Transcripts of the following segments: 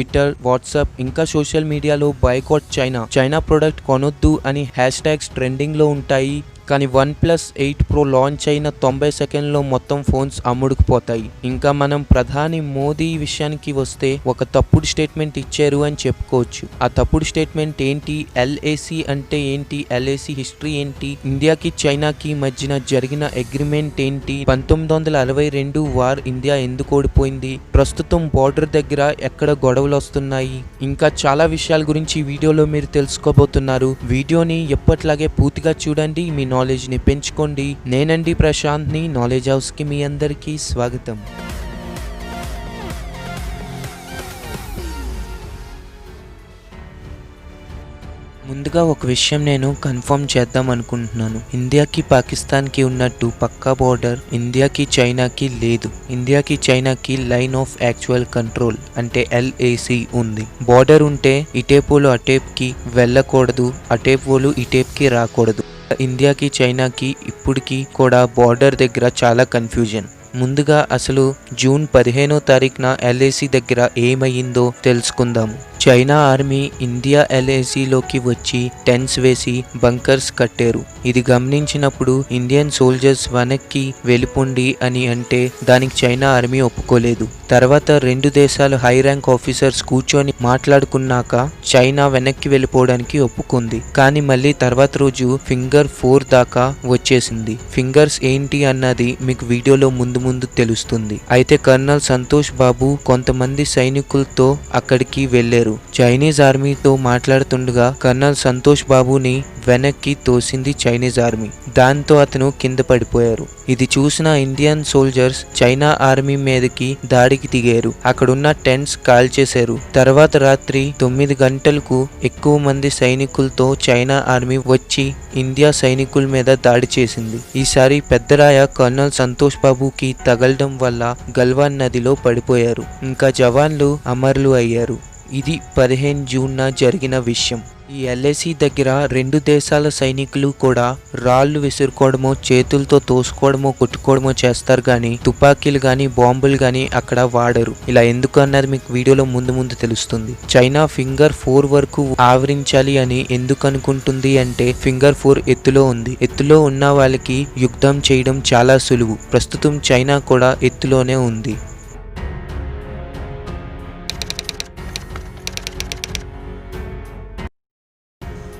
Twitter, WhatsApp ఇంకా social మీడియాలో boycott China product కొనొద్దు అని హ్యాష్ ట్యాగ్స్ ట్రెండింగ్లో ఉంటాయి. కానీ OnePlus 8 Pro లాంచ్ అయిన 90 సెకండ్లో మొత్తం ఫోన్స్ అమ్ముడుకుపోతాయి. ఇంకా మనం ప్రధాని మోదీ విషయానికి వస్తే ఒక తప్పుడు స్టేట్మెంట్ ఇచ్చారు అని చెప్పుకోవచ్చు. ఆ తప్పుడు స్టేట్మెంట్ ఏంటి, LAC అంటే ఏంటి, LAC హిస్టరీ ఏంటి, ఇండియాకి చైనాకి మధ్యన జరిగిన అగ్రిమెంట్ ఏంటి, 1962 వార్ ఇండియా ఎందుకు ఓడిపోయింది, ప్రస్తుతం బార్డర్ దగ్గర ఎక్కడ గొడవలు వస్తున్నాయి, ఇంకా చాలా విషయాల గురించి ఈ వీడియోలో మీరు తెలుసుకోబోతున్నారు. వీడియోని ఎప్పట్లాగే పూర్తిగా చూడండి, మీ నాలెడ్జ్ ని పెంచుకోండి. నేనండి ప్రశాంత్ ని, నాలెడ్జ్ హౌస్ కి మీ అందరికీ స్వాగతం. ముందుగా ఒక విషయం నేను కన్ఫర్మ్ చేద్దాం అనుకుంటున్నాను. ఇండియాకి పాకిస్తాన్కి ఉన్నట్టు పక్కా బోర్డర్ ఇండియాకి చైనాకి లేదు. ఇండియాకి చైనాకి లైన్ ఆఫ్ యాక్చువల్ కంట్రోల్ అంటే LAC ఉంది. బోర్డర్ ఉంటే ఇటేపోలు అటేప్కి వెళ్ళకూడదు, అటేపోలు ఇటేప్కి రాకూడదు. ఇండియాకి చైనాకి ఇప్పటికీ కూడా బార్డర్ దగ్గర చాలా కన్ఫ్యూజన్. ముందుగా అసలు జూన్ 15వ తారీఖున LAC దగ్గర ఏమయ్యిందో తెలుసుకుందాము. చైనా ఆర్మీ ఇండియా LACలోకి వచ్చి టెన్స్ వేసి బంకర్స్ కట్టారు. ఇది గమనించినప్పుడు ఇండియన్ సోల్జర్స్ వెనక్కి వెళ్ళిపోండి అని అంటే దానికి చైనా ఆర్మీ ఒప్పుకోలేదు. తర్వాత రెండు దేశాల హై ర్యాంక్ ఆఫీసర్స్ కూర్చొని మాట్లాడుకున్నాక చైనా వెనక్కి వెళ్ళిపోవడానికి ఒప్పుకుంది. కానీ మళ్ళీ తర్వాత రోజు ఫింగర్ 4 దాకా వచ్చేసింది. ఫింగర్స్ ఏంటి అన్నది మీకు వీడియోలో ముందు తెలుస్తుంది. అయితే కర్నల్ సంతోష్ బాబు కొంతమంది సైనికులతో అక్కడికి వెళ్లారు. చైనీస్ ఆర్మీతో మాట్లాడుతుండగా కర్నల్ సంతోష్ బాబుని వెనక్కి తోసింది చైనీస్ ఆర్మీ. దాంతో అతను కింద పడిపోయారు. ఇది చూసిన ఇండియన్ సోల్జర్స్ చైనా ఆర్మీ మీదకి దాడికి దిగారు. అక్కడున్న టెంట్స్ కాల్చేశారు. తర్వాత రాత్రి 9 గంటలకు ఎక్కువ మంది సైనికులతో చైనా ఆర్మీ వచ్చి ఇండియా సైనికుల మీద దాడి చేసింది. ఈసారి పెద్దరాయ కర్నల్ సంతోష్ బాబుకి తగలడం వల్ల గల్వాన్ నదిలో పడిపోయారు. ఇంకా జవాన్లు అమరులు అయ్యారు. ఇది 15 జూన్న జరిగిన విషయం. ఈ LAC దగ్గర రెండు దేశాల సైనికులు కూడా రాళ్లు విసురుకోవడమో, చేతులతో తోసుకోవడమో, కొట్టుకోవడమో చేస్తారు కానీ తుపాకీలు కానీ బాంబులు కానీ అక్కడ వాడరు. ఇలా ఎందుకు అన్నది మీకు వీడియోలో ముందు తెలుస్తుంది. చైనా ఫింగర్ 4 వరకు ఆవరించాలి అని ఎందుకు అనుకుంటుంది అంటే ఫింగర్ 4 ఎత్తులో ఉంది. ఎత్తులో ఉన్న వాళ్ళకి యుద్ధం చేయడం చాలా సులువు. ప్రస్తుతం చైనా కూడా ఎత్తులోనే ఉంది.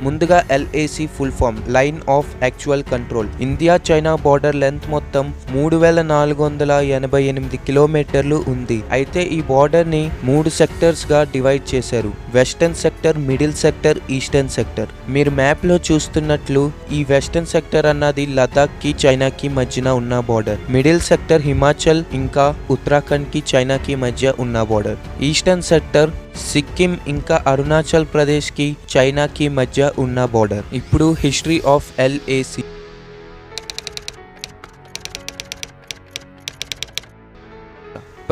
ముందుగా LAC full form line of actual control. India China border length మొత్తం 3488 కిలోమీటర్లు ఉంది. అయితే ఈ బార్డర్ ని 3 సెక్టర్స్ గా డివైడ్ చేశారు. Western sector, middle sector, eastern sector. మీరు మ్యాప్ లో చూస్తున్నట్లు ఈ వెస్టర్న్ సెక్టర్ అన్నది లదాఖ్ కి చైనాకి మధ్యన ఉన్న బార్డర్. మిడిల్ సెక్టర్ హిమాచల్ ఇంకా ఉత్తరాఖండ్ కి చైనాకి మధ్య ఉన్న బార్డర్. ఈస్టర్న్ సెక్టర్ సిక్కిం ఇంకా అరుణాచల్ ప్రదేశ్ కి చైనాకి మధ్య ఉన్న బార్డర్. ఇప్పుడు హిస్టరీ ఆఫ్ LAC.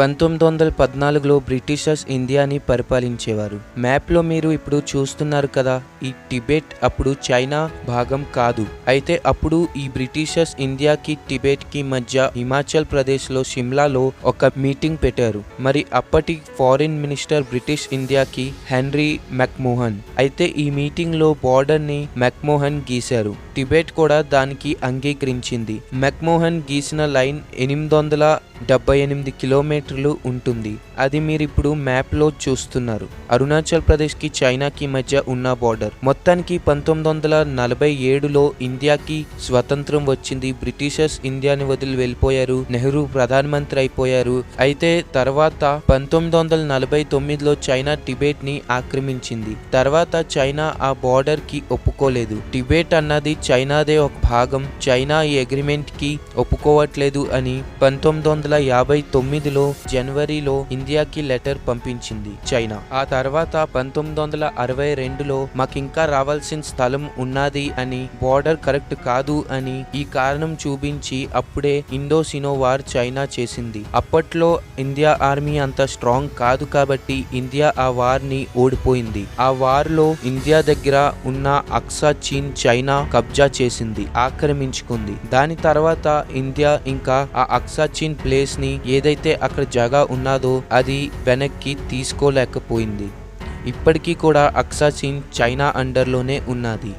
1914లో బ్రిటిషర్స్ ఇండియాని పరిపాలించేవారు. మ్యాప్ లో మీరు ఇప్పుడు చూస్తున్నారు కదా, ఈ టిబెట్ అప్పుడు చైనా భాగం కాదు. అయితే అప్పుడు ఈ బ్రిటిషర్స్ ఇండియాకి టిబెట్ కి మధ్య హిమాచల్ ప్రదేశ్ లో షిమ్లాలో ఒక మీటింగ్ పెట్టారు. మరి అప్పటి ఫారిన్ మినిస్టర్ బ్రిటిష్ ఇండియాకి హెన్రీ మెక్మోహన్. అయితే ఈ మీటింగ్ లో బార్డర్ ని మెక్మోహన్ గీశారు. టిబెట్ కూడా దానికి అంగీకరించింది. మెక్మోహన్ గీసిన లైన్ 878 కిలోమీటర్లు ఉంటుంది. అది మీరు ఇప్పుడు మ్యాప్ లో చూస్తున్నారు. అరుణాచల్ ప్రదేశ్ కి చైనాకి మధ్య ఉన్న బార్డర్. మొత్తానికి 1947లో ఇండియాకి స్వతంత్రం వచ్చింది. బ్రిటిషర్స్ ఇండియాని వదిలి వెళ్ళిపోయారు. నెహ్రూ ప్రధానమంత్రి అయిపోయారు. అయితే తర్వాత 1949లో చైనా టిబెట్ ని ఆక్రమించింది. తర్వాత చైనా ఆ బార్డర్ కి ఒప్పుకోలేదు. టిబెట్ అన్నది చైనాదే ఒక భాగం. చైనా ఈ అగ్రిమెంట్ కి ఒప్పుకోవట్లేదు అని 1959లో జనవరిలో ఇండియాకి లెటర్ పంపించింది చైనా. ఆ తర్వాత 1962లో మాకింకా రావాల్సిన స్థలం ఉన్నది అని, బార్డర్ కరెక్ట్ కాదు అని ఈ కారణం చూపించి అప్పుడే ఇండో-సినో వార్ చైనా చేసింది. అప్పట్లో ఇండియా ఆర్మీ అంత స్ట్రాంగ్ కాదు కాబట్టి ఇండియా ఆ వార్ ని ఓడిపోయింది. ఆ వార్ లో ఇండియా దగ్గర ఉన్న అక్సా చీన్ చైనా కబ్జా కబ్జా చేసింది, ఆక్రమించుకుంది. దాని తర్వాత ఇండియా ఇంకా ఆ అక్సా చీన్ ప్లేస్ ని ఏదైతే అక్కడ జగా ఉన్నదో అది వెనక్కి తీసుకోలేకపోయింది. ఇప్పటికీ కూడా అక్సా చీన్ చైనా అండర్లోనే ఉన్నది.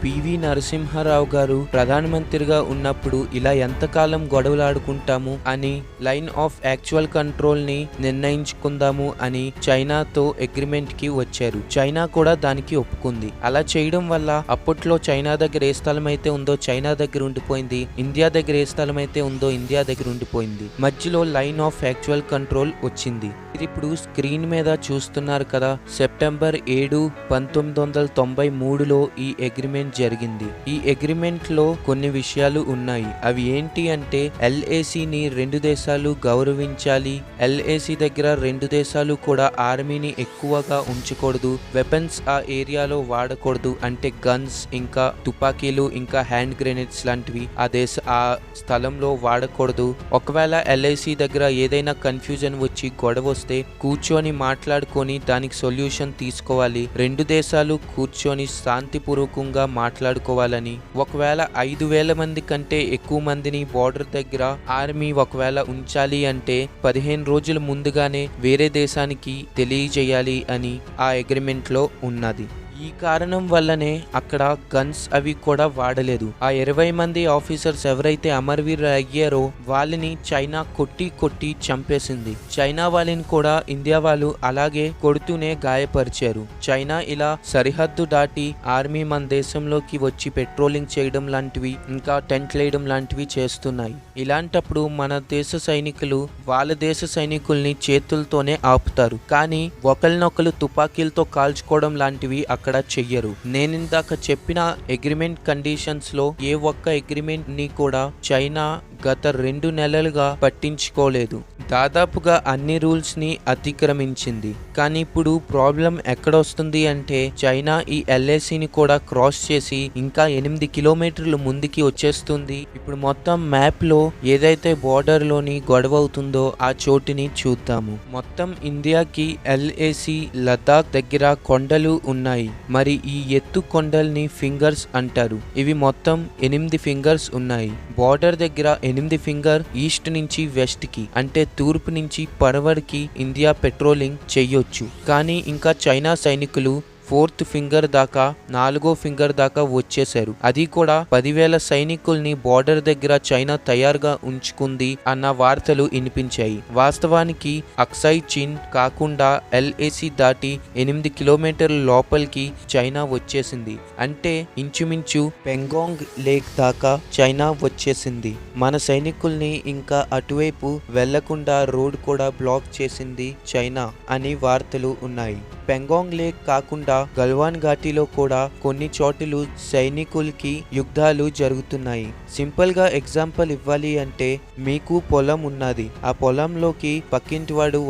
పివి నరసింహారావు గారు ప్రధానమంత్రిగా ఉన్నప్పుడు ఇలా ఎంతకాలం గొడవలాడుకుంటాము అని లైన్ ఆఫ్ యాక్చువల్ కంట్రోల్ ని నిర్ణయించుకుందాము అని చైనాతో అగ్రిమెంట్ కి వచ్చారు. చైనా కూడా దానికి ఒప్పుకుంది. అలా చేయడం వల్ల అప్పట్లో చైనా దగ్గర ఏ స్థలం అయితే ఉందో చైనా దగ్గర ఉండిపోయింది, ఇండియా దగ్గర ఏ స్థలం అయితే ఉందో ఇండియా దగ్గర ఉండిపోయింది. మధ్యలో లైన్ ఆఫ్ యాక్చువల్ కంట్రోల్ వచ్చింది. ఇది ఇప్పుడు స్క్రీన్ మీద చూస్తున్నారు కదా. సెప్టెంబర్ 7, 1993లో ఈ అగ్రిమెంట్ జరిగింది. ఈ అగ్రిమెంట్ లో కొన్ని విషయాలు ఉన్నాయి. అవి ఏంటి అంటే ఎల్ఏసిని రెండు దేశాలు గౌరవించాలి, ఎల్ఏసి దగ్గర రెండు దేశాలు కూడా ఆర్మీని ఎక్కువగా ఉంచకూడదు, వెపన్స్ ఆ ఏరియాలో వాడకూడదు, అంటే గన్స్ ఇంకా తుపాకీలు ఇంకా హ్యాండ్ గ్రెనేడ్స్ లాంటివి ఆ స్థలంలో వాడకూడదు. ఒకవేళ ఎల్ఐసి దగ్గర ఏదైనా కన్ఫ్యూజన్ వచ్చి గొడవ వస్తే కూర్చొని మాట్లాడుకొని దానికి సొల్యూషన్ తీసుకోవాలి. రెండు దేశాలు కూర్చొని శాంతిపూర్వకంగా మాట్లాడుకోవాలని, ఒకవేళ 5,000 మంది కంటే ఎక్కువ మందిని బోర్డర్ దగ్గర ఆర్మీ ఒకవేళ ఉంచాలి అంటే 15 రోజుల ముందుగానే వేరే దేశానికి తెలియజేయాలి అని ఆ అగ్రిమెంట్ లో ఉన్నది. ఈ కారణం వల్లనే అక్కడ గన్స్ అవి కూడా వాడలేదు. ఆ 20 మంది ఆఫీసర్స్ ఎవరైతే అమరవీరులు అయ్యారో వాళ్ళని చైనా కొట్టి చంపేసింది. చైనా వాళ్ళని కూడా ఇండియా వాళ్ళు అలాగే కొడుతూనే గాయపరిచారు. చైనా ఇలా సరిహద్దు దాటి ఆర్మీ మన దేశంలోకి వచ్చి పెట్రోలింగ్ చేయడం లాంటివి ఇంకా టెంట్లు వేయడం లాంటివి చేస్తున్నాయి. ఇలాంటప్పుడు మన దేశ సైనికులు వాళ్ళ దేశ సైనికుల్ని చేతులతోనే ఆపుతారు, కానీ ఒకరినొకరు తుపాకీలతో కాల్చుకోవడం లాంటివి అక్కడ చెయ్యరు. నేనిందాక చెప్పిన అగ్రిమెంట్ కండిషన్స్ లో ఏ ఒక్క అగ్రిమెంట్ ని కూడా చైనా గత 2 నెలలుగా పట్టించుకోలేదు. దాదాపుగా అన్ని రూల్స్ ని అతిక్రమించింది. కానీ ఇప్పుడు ప్రాబ్లం ఎక్కడొస్తుంది అంటే చైనా ఈ ఎల్ఏసిని కూడా క్రాస్ చేసి ఇంకా 8 కిలోమీటర్లు ముందుకి వచ్చేస్తుంది. ఇప్పుడు మొత్తం మ్యాప్ లో ఏదైతే బోర్డర్ లోని గొడవ అవుతుందో ఆ చోటుని చూద్దాము. మొత్తం ఇండియాకి ఎల్ఏసి లద్దాఖ్ దగ్గర కొండలు ఉన్నాయి. మరి ఈ ఎత్తు కొండల్ని ఫింగర్స్ అంటారు. ఇవి మొత్తం 8 ఫింగర్స్ ఉన్నాయి. బోర్డర్ దగ్గర 8 ఫింగర్ ఈస్ట్ నుంచి వెస్ట్ కి అంటే తూర్పు నుంచి పడమరకి ఇండియా పెట్రోలింగ్ చెయ్యొచ్చు. కానీ ఇంకా చైనా సైనికులు 4th ఫింగర్ దాకా 4వ ఫింగర్ దాకా వచ్చేశారు. అది కూడా 10,000 సైనికుల్ని బోర్డర్ దగ్గర చైనా తయారుగా ఉంచుకుంది అన్న వార్తలు వినిపించాయి. వాస్తవానికి అక్సాయ్ చీన్ కాకుండా ఎల్ఏసి దాటి 8 కిలోమీటర్ల లోపలికి చైనా వచ్చేసింది. అంటే ఇంచుమించు పెంగాంగ్ లేక్ దాకా చైనా వచ్చేసింది. మన సైనికుల్ని ఇంకా అటువైపు వెళ్లకుండా రోడ్ కూడా బ్లాక్ చేసింది చైనా అని వార్తలు ఉన్నాయి. పెంగాంగ్ లేక్ కాకుండా గల్వాన్ ఘాటీలో కూడా కొన్ని చోటులు సైనికులకి యుద్ధాలు జరుగుతున్నాయి. సింపుల్ గా ఎగ్జాంపుల్ ఇవ్వాలి అంటే మీకు పొలం ఉన్నది. ఆ పొలంలోకి పక్కింటి వాడు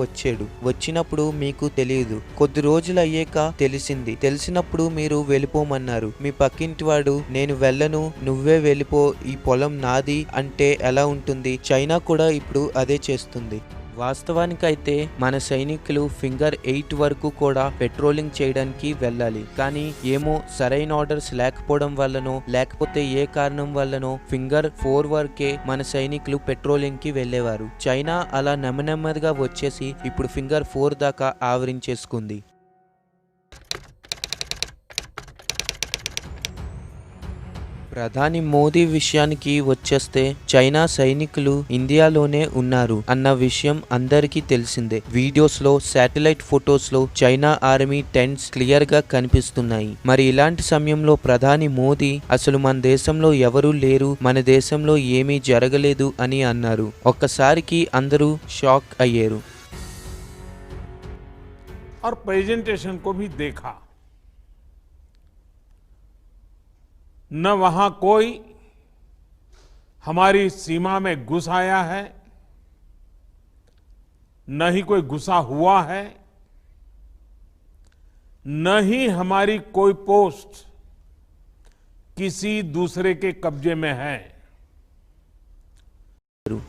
వచ్చినప్పుడు మీకు తెలియదు. కొద్ది రోజులు అయ్యాక తెలిసినప్పుడు మీరు వెళ్ళిపోమన్నారు. మీ పక్కింటి వాడు నేను వెళ్ళను, నువ్వే వెళ్ళిపో, ఈ పొలం నాది అంటే ఎలా ఉంటుంది? చైనా కూడా ఇప్పుడు అదే చేస్తుంది. వాస్తవానికైతే మన సైనికులు ఫింగర్ 8 వరకు కూడా పెట్రోలింగ్ చేయడానికి వెళ్ళాలి. కానీ ఏమో సరైన ఆర్డర్స్ లేకపోవడం వల్లనో లేకపోతే ఏ కారణం వల్లనో ఫింగర్ 4 వరకే మన సైనికులు పెట్రోలింగ్ కి వెళ్ళేవారు. చైనా అలా నెమ్మదిగా వచ్చేసి ఇప్పుడు ఫింగర్ 4 దాకా ఆవరించేసుకుంది. ప్రధాని మోదీ విషయానికి వచ్చేస్తే చైనా సైనికులు ఇండియాలోనే ఉన్నారు అన్న విషయం అందరికీ తెలిసిందే. వీడియోస్ లో శాటిలైట్ ఫొటోస్ లో చైనా ఆర్మీ టెంట్స్ క్లియర్ గా కనిపిస్తున్నాయి. మరి ఇలాంటి సమయంలో ప్రధాని మోదీ అసలు మన దేశంలో ఎవరూ లేరు, మన దేశంలో ఏమీ జరగలేదు అని అన్నారు. ఒక్కసారికి అందరూ షాక్ అయ్యారు. और प्रेजेंटेशन को भी देखा, न वहां कोई हमारी सीमा में घुस आया है, न ही कोई घुसा हुआ है, न ही हमारी कोई पोस्ट किसी दूसरे के कब्जे में है।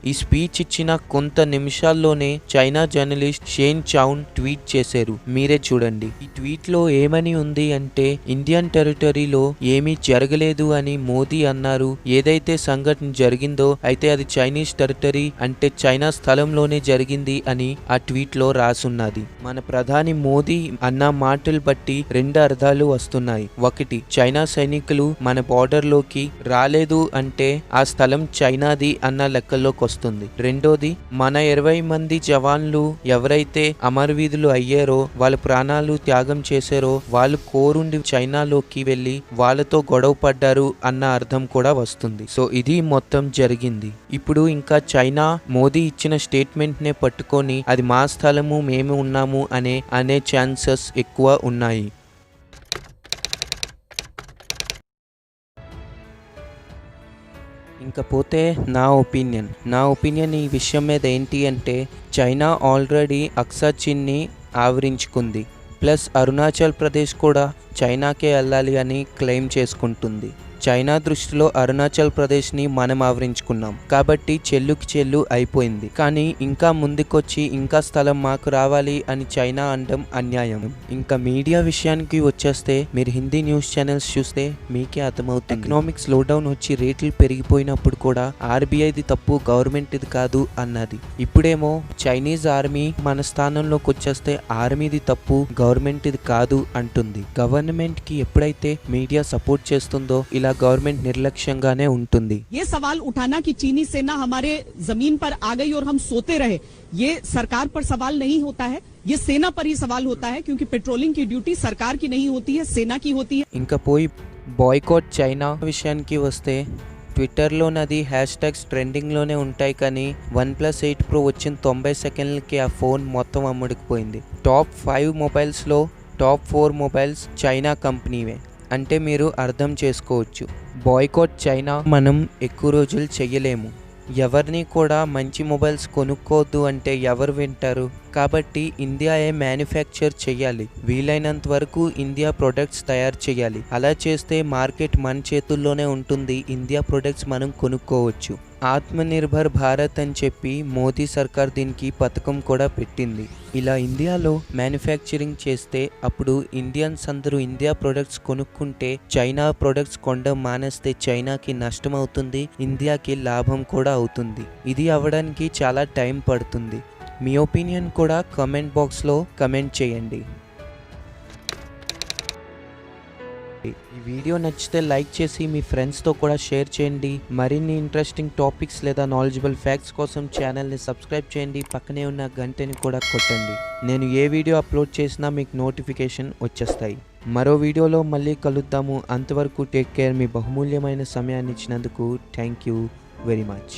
ఈ స్పీచ్ ఇచ్చిన కొంత నిమిషాల్లోనే చైనా జర్నలిస్ట్ షేన్ చౌన్ ట్వీట్ చేశారు. మీరే చూడండి. ఈ ట్వీట్ లో ఏమని ఉంది అంటే, ఇండియన్ టెరిటరీలో ఏమీ జరగలేదు అని మోదీ అన్నారు. ఏదైతే సంఘటన జరిగిందో అయితే అది చైనీస్ టెరిటరీ అంటే చైనా స్థలంలోనే జరిగింది అని ఆ ట్వీట్ లో రాసున్నది. మన ప్రధాని మోదీ అన్న మాటలు బట్టి రెండు అర్థాలు వస్తున్నాయి. ఒకటి, చైనా సైనికులు మన బార్డర్ లోకి రాలేదు అంటే ఆ స్థలం చైనాది అన్న లెక్కలోకి వస్తుంది. రెండోది, మన 20 మంది జవాన్లు ఎవరైతే అమరవీధులు అయ్యారో, వాళ్ళ ప్రాణాలు త్యాగం చేశారో, వాళ్ళు కోరుండి చైనాలోకి వెళ్లి వాళ్ళతో గొడవ పడ్డారు అన్న అర్థం కూడా వస్తుంది. సో ఇది మొత్తం జరిగింది. ఇప్పుడు ఇంకా చైనా మోదీ ఇచ్చిన స్టేట్మెంట్ నే పట్టుకొని అది మా స్థలము, మేము ఉన్నాము అనే ఛాన్సెస్ ఎక్కువ ఉన్నాయి. ఇంకపోతే నా ఒపీనియన్ ఈ విషయం మీద ఏంటి అంటే, చైనా ఆల్రెడీ అక్సా చీన్ని ఆవరించుకుంది. ప్లస్ అరుణాచల్ ప్రదేశ్ కూడా చైనాకే వెళ్ళాలి అని క్లెయిమ్ చేసుకుంటుంది. చైనా దృష్టిలో అరుణాచల్ ప్రదేశ్ని మనం ఆవరించుకున్నాం కాబట్టి చెల్లుకి చెల్లు అయిపోయింది. కానీ ఇంకా ముందుకొచ్చి ఇంకా స్థలం మాకు రావాలి అని చైనా అనడం అన్యాయం. ఇంకా మీడియా విషయానికి వచ్చేస్తే, మీరు హిందీ న్యూస్ ఛానల్స్ చూస్తే మీకే అర్థమవుతుంది. ఎకనామిక్ స్లో డౌన్ వచ్చి రేట్లు పెరిగిపోయినప్పుడు కూడా ఆర్బీఐది తప్పు, గవర్నమెంట్ ఇది కాదు అన్నది. ఇప్పుడేమో చైనీస్ ఆర్మీ మన స్థానంలోకి వచ్చేస్తే ఆర్మీది తప్పు, గవర్నమెంట్ ఇది కాదు అంటుంది. గవర్నమెంట్ కి ఎప్పుడైతే మీడియా సపోర్ట్ చేస్తుందో ఇలా गवर्नमेंट निर्लक्ष्यंगाने ఉంటుంది. ये सवाल उठाना कि चीनी सेना हमारे जमीन पर आ गई और हम सोते रहे, ये सरकार पर सवाल नहीं होता है, ये सेना पर ही सवाल होता है, क्योंकि पेट्रोलिंग की ड्यूटी सरकार की नहीं होती है, सेना की होती है. ఇంకా పోయి బాయ్కాట్ చైనా విషయానికి వస్తే, ట్విట్టర్లో నది హ్యాష్ట్యాగ్స్ ట్రెండింగ్లోనే ఉంటాయి. కానీ OnePlus 8 Pro వచ్చిన 90 సెకండ్లకి ఆ ఫోన్ మొత్తం అమ్ముడుకుపోయింది. టాప్ 5 మొబైల్స్లో టాప్ 4 మొబైల్స్ చైనా కంపెనీవే. అంటే మీరు అర్థం చేసుకోవచ్చు, బాయ్కాట్ చైనా మనం ఎక్కువ రోజులు చెయ్యలేము. ఎవరిని కూడా మంచి మొబైల్స్ కొనుక్కోవద్దు అంటే ఎవరు వింటారు? కాబట్టి ఇండియాయే మ్యానుఫ్యాక్చర్ చేయాలి. వీలైనంత వరకు ఇండియా ప్రొడక్ట్స్ తయారు చేయాలి. అలా చేస్తే మార్కెట్ మన చేతుల్లోనే ఉంటుంది. ఇండియా ప్రొడక్ట్స్ మనం కొనుక్కోవచ్చు. ఆత్మనిర్భర్ భారత్ అని చెప్పి మోదీ సర్కార్ దీనికి పథకం కూడా పెట్టింది. ఇలా ఇండియాలో మ్యానుఫ్యాక్చరింగ్ చేస్తే అప్పుడు ఇండియన్స్ అందరూ ఇండియా ప్రొడక్ట్స్ కొనుక్కుంటే, చైనా ప్రొడక్ట్స్ కొనడం మానేస్తే చైనాకి నష్టం అవుతుంది, ఇండియాకి లాభం కూడా అవుతుంది. ఇది అవ్వడానికి చాలా టైం పడుతుంది. మీ ఒపీనియన్ కూడా కామెంట్ బాక్స్లో కమెంట్ చేయండి. ఈ వీడియో నచ్చితే లైక్ చేసి మీ ఫ్రెండ్స్తో కూడా షేర్ చేయండి. మరిన్ని ఇంట్రెస్టింగ్ టాపిక్స్ లేదా నాలెడ్జబుల్ ఫ్యాక్ట్స్ కోసం ఛానల్ని సబ్స్క్రైబ్ చేయండి. పక్కనే ఉన్న గంటని కూడా కొట్టండి. నేను ఏ వీడియో అప్లోడ్ చేసినా మీకు నోటిఫికేషన్ వచ్చేస్తాయి. మరో వీడియోలో మళ్ళీ కలుద్దాము. అంతవరకు టేక్ కేర్. మీ బహుమూల్యమైన సమయాన్ని ఇచ్చినందుకు థ్యాంక్ యూ వెరీ మచ్.